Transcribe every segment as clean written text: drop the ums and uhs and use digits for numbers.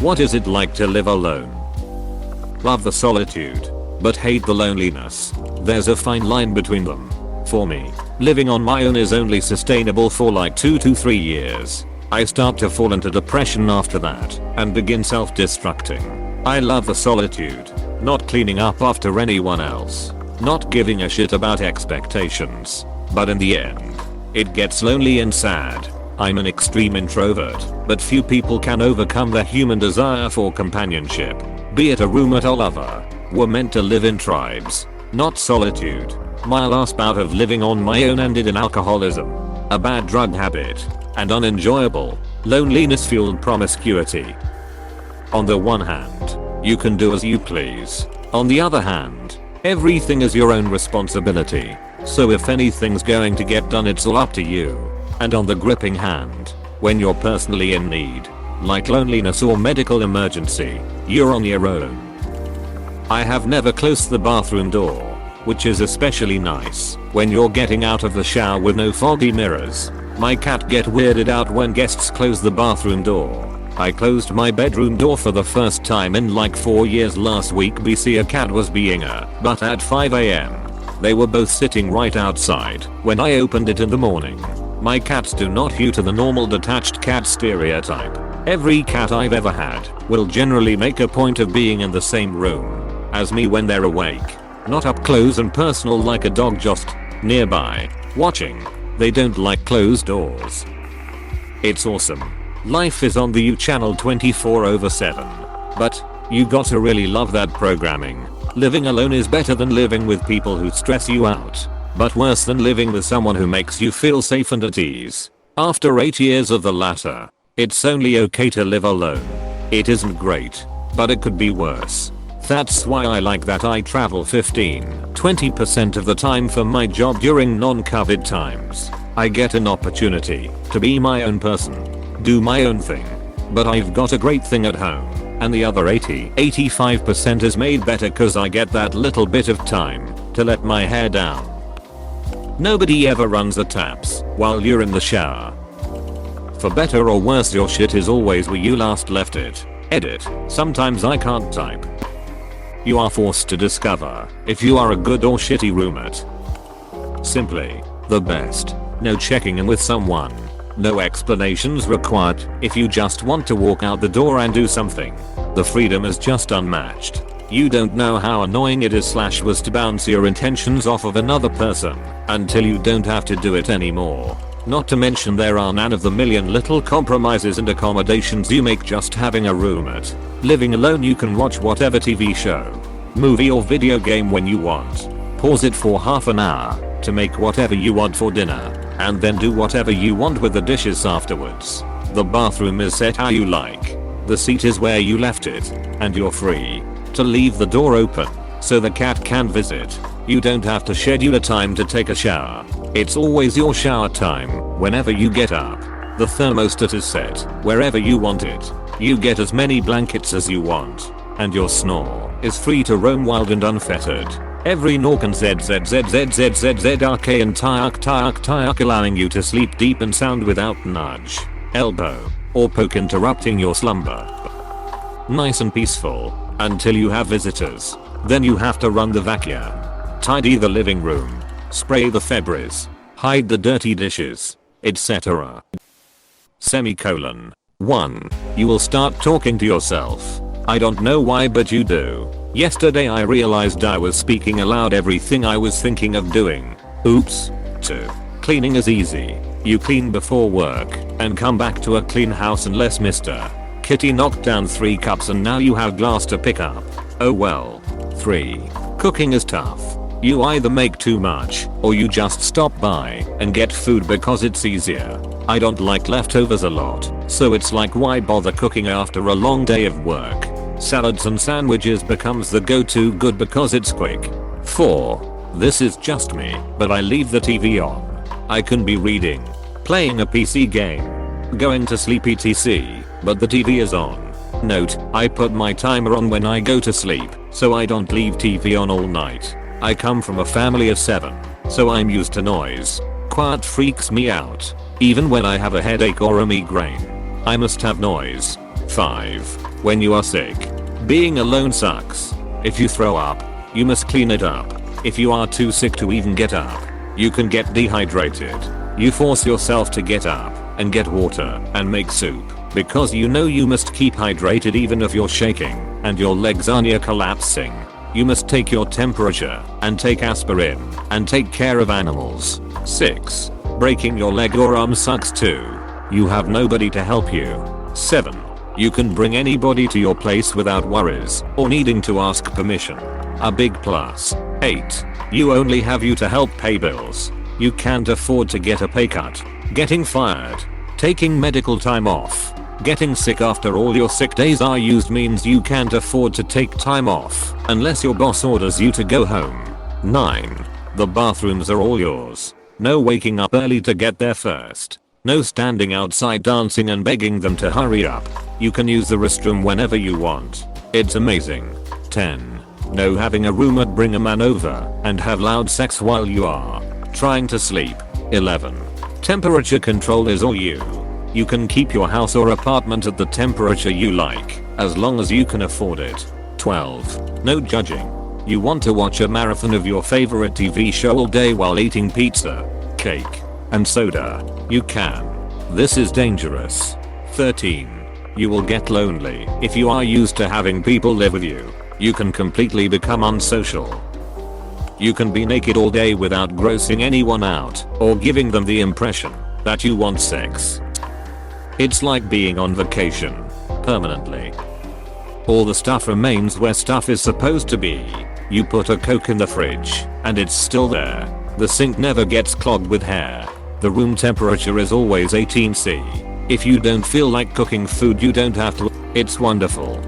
What is it like to live alone? Love the solitude, but hate the loneliness. There's a fine line between them. For me, living on my own is only sustainable for like 2 to 3 years. I start to fall into depression after that and begin self-destructing. I love the solitude, not cleaning up after anyone else, not giving a shit about expectations. But in the end, it gets lonely and sad. I'm an extreme introvert, but few people can overcome the human desire for companionship. Be it a roommate or lover, we're meant to live in tribes, not solitude. My last bout of living on my own ended in alcoholism, a bad drug habit, and unenjoyable, loneliness-fueled promiscuity. On the one hand, you can do as you please. On the other hand, everything is your own responsibility. So if anything's going to get done, it's all up to you. And on the gripping hand, when you're personally in need, like loneliness or medical emergency, you're on your own. I have never closed the bathroom door, which is especially nice when you're getting out of the shower with no foggy mirrors. My cat get weirded out when guests close the bathroom door. I closed my bedroom door for the first time in like 4 years last week BC. A cat was being a butt at 5 AM. They were both sitting right outside when I opened it in the morning. My cats do not hew to the normal detached cat stereotype. Every cat I've ever had will generally make a point of being in the same room as me when they're awake. Not up close and personal like a dog, just nearby, watching. They don't like closed doors. It's awesome. Life is on the U channel 24/7. But you gotta really love that programming. Living alone is better than living with people who stress you out, but worse than living with someone who makes you feel safe and at ease. After 8 years of the latter, it's only okay to live alone. It isn't great, but it could be worse. That's why I like that I travel 15-20% of the time for my job during non-COVID times. I get an opportunity to be my own person, do my own thing. But I've got a great thing at home, and the other 80-85% is made better cause I get that little bit of time to let my hair down. Nobody ever runs the taps while you're in the shower. For better or worse, your shit is always where you last left it. Edit. Sometimes I can't type. You are forced to discover if you are a good or shitty roommate. Simply the best. No checking in with someone. No explanations required if you just want to walk out the door and do something. The freedom is just unmatched. You don't know how annoying it is / was to bounce your intentions off of another person until you don't have to do it anymore. Not to mention there are none of the million little compromises and accommodations you make just having a roommate. Living alone, you can watch whatever TV show, movie or video game when you want. Pause it for half an hour to make whatever you want for dinner, and then do whatever you want with the dishes afterwards. The bathroom is set how you like. The seat is where you left it, and you're free to leave the door open so the cat can visit. You don't have to schedule a time to take a shower. It's always your shower time whenever you get up. The thermostat is set wherever you want it. You get as many blankets as you want, and your snore is free to roam wild and unfettered. Every nork and zzzzzzzzzrk and tiark allowing you to sleep deep and sound without nudge, elbow, or poke interrupting your slumber. Nice and peaceful until you have visitors. Then you have to run the vacuum, tidy the living room, spray the Febreze, hide the dirty dishes, etc. Semicolon. 1. You will start talking to yourself. I don't know why, but you do. Yesterday I realized I was speaking aloud everything I was thinking of doing. Oops. 2. Cleaning is easy. You clean before work and come back to a clean house unless Mr. Kitty knocked down 3 cups and now you have glass to pick up. Oh well. 3. Cooking is tough. You either make too much or you just stop by and get food because it's easier. I don't like leftovers a lot, so it's like, why bother cooking after a long day of work? Salads and sandwiches becomes the go-to good because it's quick. 4. This is just me, but I leave the TV on. I can be reading, playing a PC game, going to sleep etc, but the TV is on. Note, I put my timer on when I go to sleep, so I don't leave TV on all night. I come from a family of 7, so I'm used to noise. Quiet freaks me out. Even when I have a headache or a migraine, I must have noise. 5. When you are sick. Being alone sucks. If you throw up, you must clean it up. If you are too sick to even get up, you can get dehydrated. You force yourself to get up and get water and make soup because you know you must keep hydrated even if you're shaking and your legs are near collapsing. You must take your temperature and take aspirin and take care of animals. 6. Breaking your leg or arm sucks too. You have nobody to help you. 7. You can bring anybody to your place without worries or needing to ask permission. A big plus. 8. You only have you to help pay bills. You can't afford to get a pay cut. Getting fired. Taking medical time off. Getting sick after all your sick days are used means you can't afford to take time off unless your boss orders you to go home. 9. The bathrooms are all yours. No waking up early to get there first. No standing outside dancing and begging them to hurry up. You can use the restroom whenever you want. It's amazing. 10. No having a roommate bring a man over and have loud sex while you are trying to sleep. 11. Temperature control is all you. You can keep your house or apartment at the temperature you like, as long as you can afford it. 12. No judging. You want to watch a marathon of your favorite TV show all day while eating pizza, cake, and soda. You can. This is dangerous. 13. You will get lonely if you are used to having people live with you. You can completely become unsocial. You can be naked all day without grossing anyone out or giving them the impression that you want sex. It's like being on vacation. Permanently. All the stuff remains where stuff is supposed to be. You put a Coke in the fridge and it's still there. The sink never gets clogged with hair. The room temperature is always 18°C. If you don't feel like cooking food you don't have to. It's wonderful.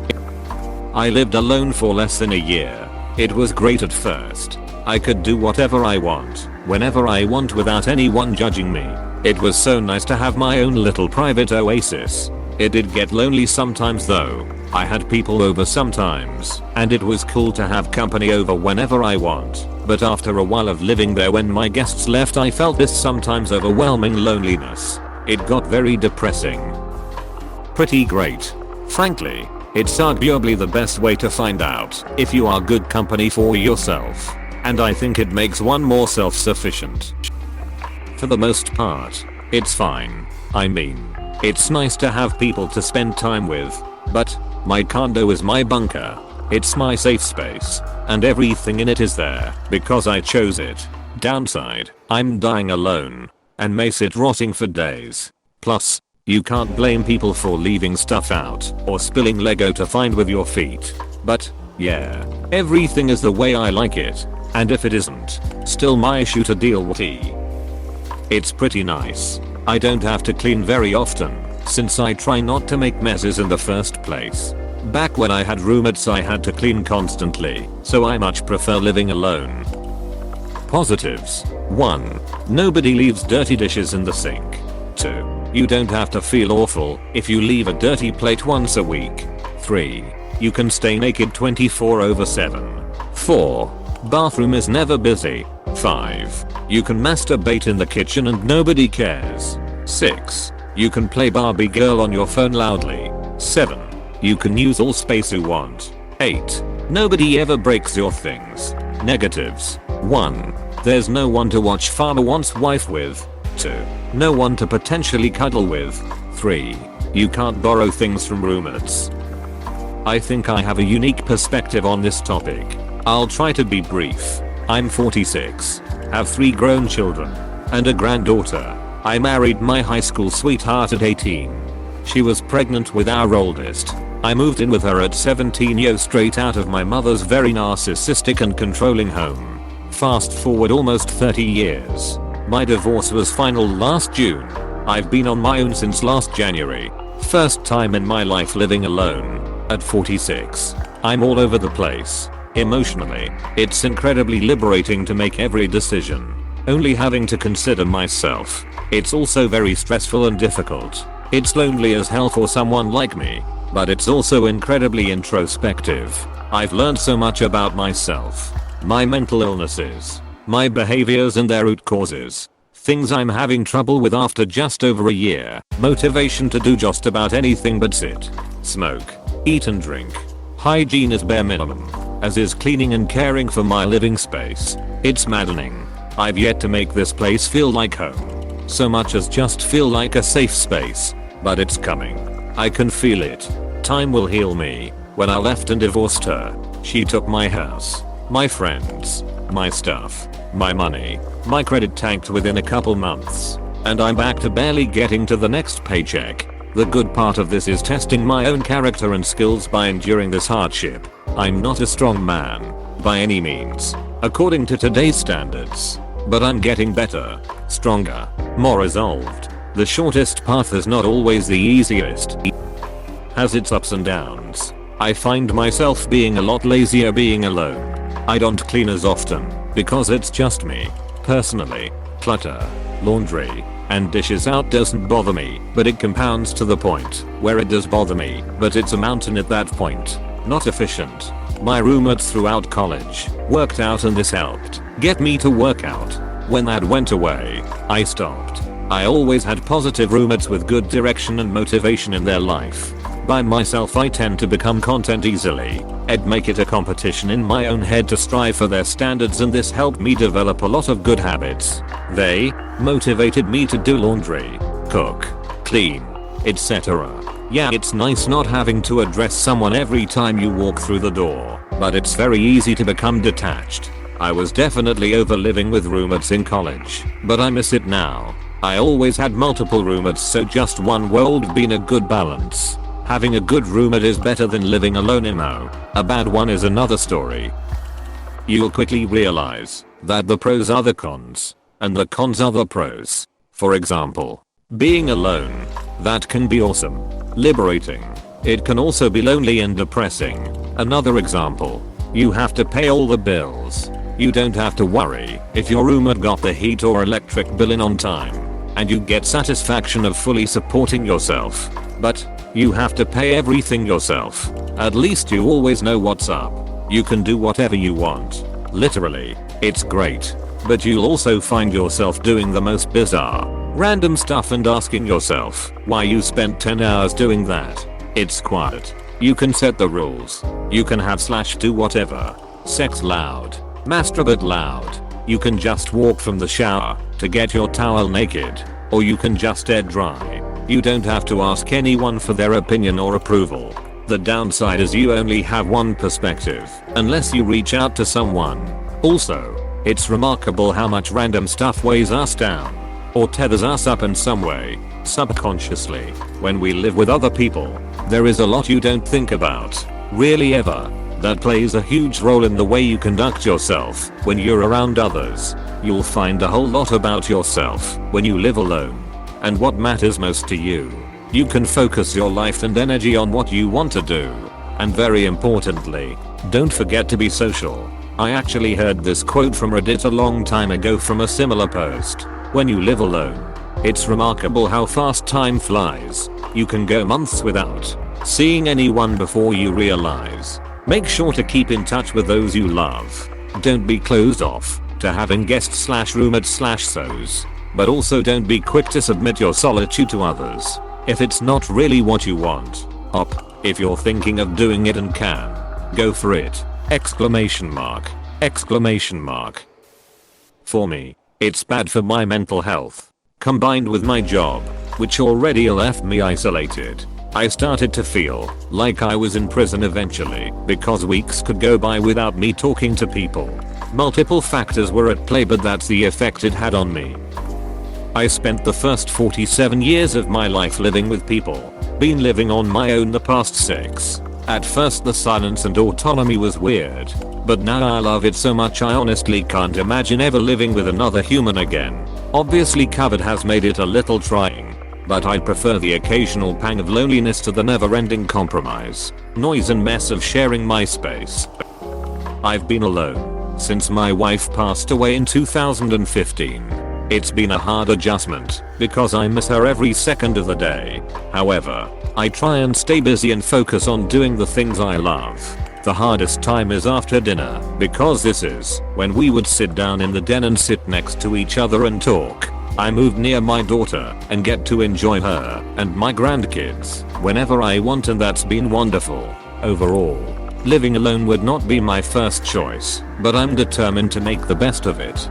I lived alone for less than a year. It was great at first. I could do whatever I want, whenever I want without anyone judging me. It was so nice to have my own little private oasis. It did get lonely sometimes though. I had people over sometimes, and it was cool to have company over whenever I want. But after a while of living there when my guests left I felt this sometimes overwhelming loneliness. It got very depressing. Pretty great. Frankly, it's arguably the best way to find out if you are good company for yourself. And I think it makes one more self-sufficient. For the most part, it's fine. I mean, it's nice to have people to spend time with, but my condo is my bunker. It's my safe space, and everything in it is there because I chose it. Downside, I'm dying alone and may sit rotting for days. Plus, you can't blame people for leaving stuff out or spilling Lego to find with your feet. But, yeah, everything is the way I like it, and if it isn't, still my issue to deal with. It's pretty nice. I don't have to clean very often, since I try not to make messes in the first place. Back when I had roommates I had to clean constantly, so I much prefer living alone. Positives. 1. Nobody leaves dirty dishes in the sink. 2. You don't have to feel awful if you leave a dirty plate once a week. 3. You can stay naked 24/7. 4. Bathroom is never busy. 5. You can masturbate in the kitchen and nobody cares. 6. You can play Barbie girl on your phone loudly. 7. You can use all space you want. 8. Nobody ever breaks your things. Negatives. 1. There's no one to watch Farmer Wants Wife with. 2. No one to potentially cuddle with. 3. You can't borrow things from roommates. I think I have a unique perspective on this topic. I'll try to be brief. I'm 46, have 3 grown children, and a granddaughter. I married my high school sweetheart at 18. She was pregnant with our oldest. I moved in with her at 17 years straight out of my mother's very narcissistic and controlling home. Fast forward almost 30 years. My divorce was final last June. I've been on my own since last January. First time in my life living alone. At 46, I'm all over the place. Emotionally, it's incredibly liberating to make every decision, only having to consider myself. It's also very stressful and difficult. It's lonely as hell for someone like me, but it's also incredibly introspective. I've learned so much about myself, my mental illnesses, my behaviors and their root causes, things I'm having trouble with after just over a year, motivation to do just about anything but sit smoke, eat and drink. Hygiene is bare minimum, as is cleaning and caring for my living space. It's maddening. I've yet to make this place feel like home. So much as just feel like a safe space. But it's coming. I can feel it. Time will heal me. When I left and divorced her, she took my house, my friends, my stuff, my money. My credit tanked within a couple months. And I'm back to barely getting to the next paycheck. The good part of this is testing my own character and skills by enduring this hardship. I'm not a strong man, by any means, according to today's standards. But I'm getting better, stronger, more resolved. The shortest path is not always the easiest. Has its ups and downs. I find myself being a lot lazier being alone. I don't clean as often, because it's just me. Personally, clutter, laundry, and dishes out doesn't bother me, but it compounds to the point where it does bother me, but it's a mountain at that point. Not efficient. My roommates throughout college worked out and this helped get me to work out. When that went away, I stopped. I always had positive roommates with good direction and motivation in their life. By myself I tend to become content easily. I'd make it a competition in my own head to strive for their standards, and this helped me develop a lot of good habits. They motivated me to do laundry, cook, clean, etc. Yeah, it's nice not having to address someone every time you walk through the door, but it's very easy to become detached. I was definitely over living with roommates in college, but I miss it now. I always had multiple roommates, so just one would been a good balance. Having a good roommate is better than living alone. A bad one is another story. You'll quickly realize that the pros are the cons, and the cons are the pros. For example, being alone. That can be awesome. Liberating. It can also be lonely and depressing. Another example. You have to pay all the bills. You don't have to worry if your roommate got the heat or electric bill in on time. And you get satisfaction of fully supporting yourself. But you have to pay everything yourself. At least you always know what's up. You can do whatever you want. Literally. It's great. But you'll also find yourself doing the most bizarre, random stuff and asking yourself why you spent 10 hours doing that. It's quiet. You can set the rules. You can have/do whatever. Sex loud. Masturbate loud. You can just walk from the shower to get your towel naked. Or you can just air dry. You don't have to ask anyone for their opinion or approval. The downside is you only have one perspective, unless you reach out to someone. Also, it's remarkable how much random stuff weighs us down, or tethers us up in some way, subconsciously. When we live with other people, there is a lot you don't think about, really ever, that plays a huge role in the way you conduct yourself when you're around others. You'll find a whole lot about yourself when you live alone, and what matters most to you. You can focus your life and energy on what you want to do. And very importantly, don't forget to be social. I actually heard this quote from Reddit a long time ago from a similar post. When you live alone, it's remarkable how fast time flies. You can go months without seeing anyone before you realize. Make sure to keep in touch with those you love. Don't be closed off to having guests/roommates/sos. But also don't be quick to submit your solitude to others. If it's not really what you want, opt. If you're thinking of doing it and can, go for it. Exclamation mark. Exclamation mark. For me, it's bad for my mental health. Combined with my job, which already left me isolated, I started to feel like I was in prison eventually, because weeks could go by without me talking to people. Multiple factors were at play, but that's the effect it had on me. I spent the first 47 years of my life living with people. Been living on my own the past 6. At first the silence and autonomy was weird, but now I love it so much I honestly can't imagine ever living with another human again. Obviously COVID has made it a little trying, but I'd prefer the occasional pang of loneliness to the never-ending compromise, noise and mess of sharing my space. I've been alone since my wife passed away in 2015. It's been a hard adjustment, because I miss her every second of the day. However, I try and stay busy and focus on doing the things I love. The hardest time is after dinner, because this is when we would sit down in the den and sit next to each other and talk. I move near my daughter and get to enjoy her and my grandkids whenever I want, and that's been wonderful. Overall, living alone would not be my first choice, but I'm determined to make the best of it.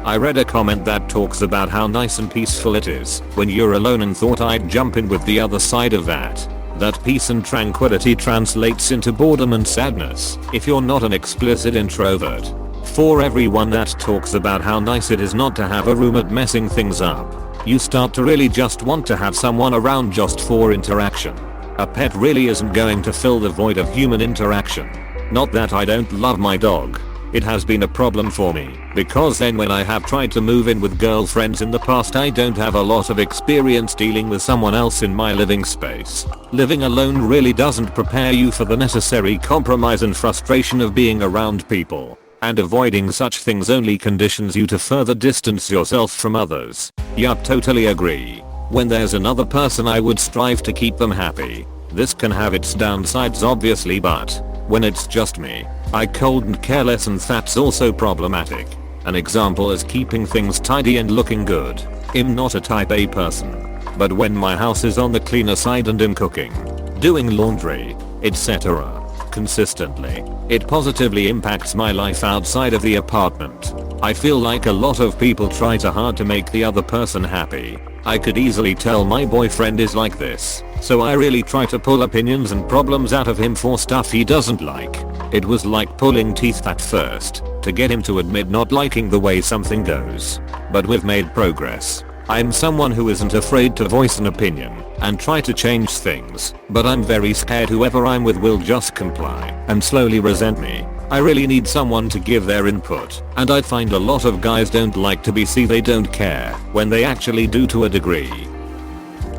I read a comment that talks about how nice and peaceful it is when you're alone and thought I'd jump in with the other side of that. That peace and tranquility translates into boredom and sadness if you're not an explicit introvert. For everyone that talks about how nice it is not to have a roommate messing things up, you start to really just want to have someone around just for interaction. A pet really isn't going to fill the void of human interaction. Not that I don't love my dog. It has been a problem for me, because then when I have tried to move in with girlfriends in the past, I don't have a lot of experience dealing with someone else in my living space. Living alone really doesn't prepare you for the necessary compromise and frustration of being around people. And avoiding such things only conditions you to further distance yourself from others. Yup, totally agree. When there's another person, I would strive to keep them happy. This can have its downsides obviously, but when it's just me, I cold and careless, and that's also problematic. An example is keeping things tidy and looking good. I'm not a type A person, but when my house is on the cleaner side and I'm cooking, doing laundry, etc. consistently, it positively impacts my life outside of the apartment. I feel like a lot of people try too hard to make the other person happy. I could easily tell my boyfriend is like this, so I really try to pull opinions and problems out of him for stuff he doesn't like. It was like pulling teeth at first to get him to admit not liking the way something goes. But we've made progress. I'm someone who isn't afraid to voice an opinion and try to change things, but I'm very scared whoever I'm with will just comply and slowly resent me. I really need someone to give their input, and I find a lot of guys don't like to be seen they don't care when they actually do to a degree.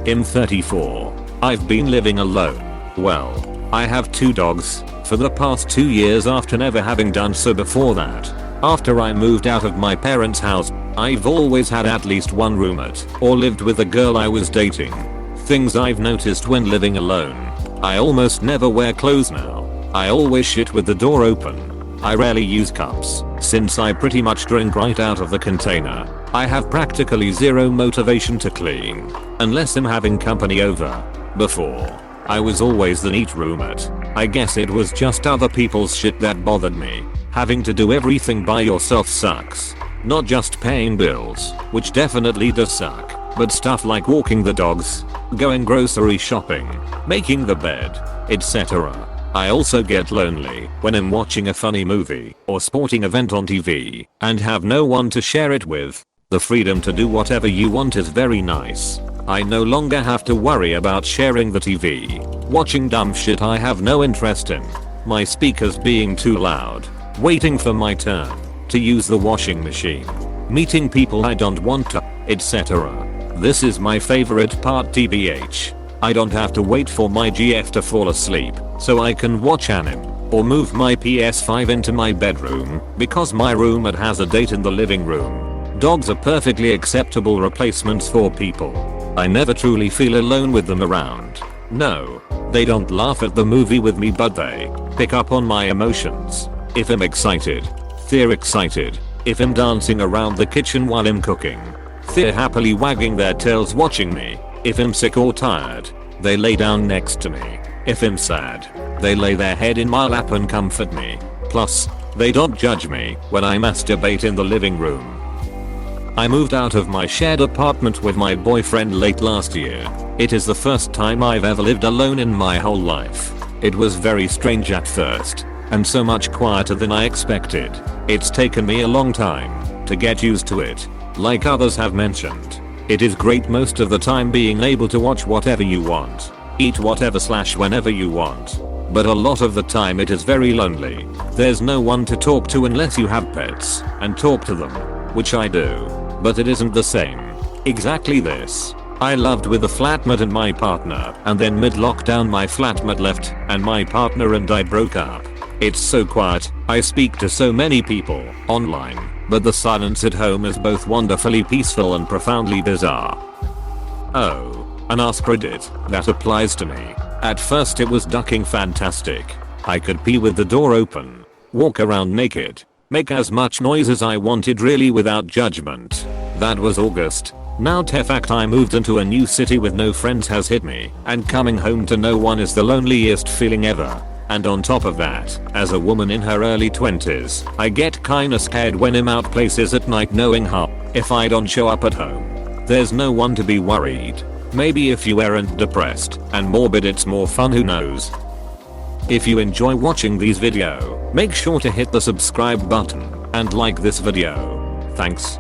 I'm 34. I've been living alone. Well, I have 2 dogs for the past 2 years after never having done so before that. After I moved out of my parents' house, I've always had at least one roommate or lived with a girl I was dating. Things I've noticed when living alone. I almost never wear clothes now. I always shit with the door open. I rarely use cups, since I pretty much drink right out of the container. I have practically zero motivation to clean, unless I'm having company over. Before, I was always the neat roommate. I guess it was just other people's shit that bothered me. Having to do everything by yourself sucks. Not just paying bills, which definitely does suck, but stuff like walking the dogs, going grocery shopping, making the bed, etc. I also get lonely when I'm watching a funny movie or sporting event on TV and have no one to share it with. The freedom to do whatever you want is very nice. I no longer have to worry about sharing the TV, watching dumb shit I have no interest in, my speakers being too loud, waiting for my turn to use the washing machine, meeting people I don't want to, etc. This is my favorite part, tbh. I don't have to wait for my GF to fall asleep so I can watch anime or move my PS5 into my bedroom because my roommate has a date in the living room. Dogs are perfectly acceptable replacements for people. I never truly feel alone with them around. No, they don't laugh at the movie with me, but they pick up on my emotions. If I'm excited, they're excited. If I'm dancing around the kitchen while I'm cooking, they're happily wagging their tails watching me. If I'm sick or tired, they lay down next to me. If I'm sad, they lay their head in my lap and comfort me. Plus, they don't judge me when I masturbate in the living room. I moved out of my shared apartment with my boyfriend late last year. It is the first time I've ever lived alone in my whole life. It was very strange at first, and so much quieter than I expected. It's taken me a long time to get used to it. Like others have mentioned, it is great most of the time being able to watch whatever you want, eat whatever / whenever you want. But a lot of the time it is very lonely. There's no one to talk to unless you have pets and talk to them, which I do, but it isn't the same. Exactly this. I lived with a flatmate and my partner, and then mid-lockdown my flatmate left and my partner and I broke up. It's so quiet. I speak to so many people online, but the silence at home is both wonderfully peaceful and profoundly bizarre. Oh, an askreddit, that applies to me. At first it was ducking fantastic. I could pee with the door open, walk around naked, make as much noise as I wanted really without judgment. That was August. Now the fact I moved into a new city with no friends has hit me, and coming home to no one is the loneliest feeling ever. And on top of that, as a woman in her early 20s, I get kinda scared when I'm out places at night knowing if I don't show up at home, there's no one to be worried. Maybe if you aren't depressed and morbid it's more fun, who knows. If you enjoy watching these videos, make sure to hit the subscribe button and like this video. Thanks.